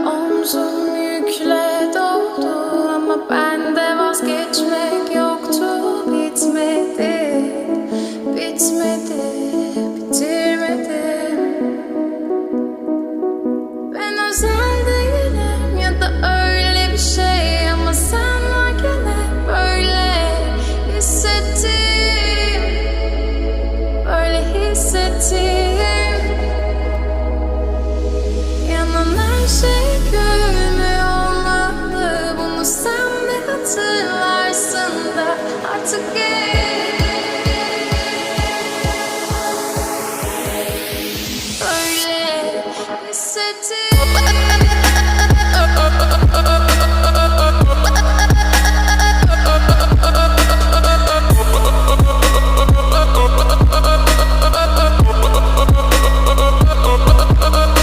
Omzum yükle doldu ama bende vazgeçmek yoktu. Bitmedi, bitmedi, bitirmedim. Ben özel değilim ya da öyle bir şey, ama sen varken hep böyle hissettim, böyle hissettim. Yanan her şey görünmüyor olmalı, bunu sen de hatırlarsın da artık böyle hissettim.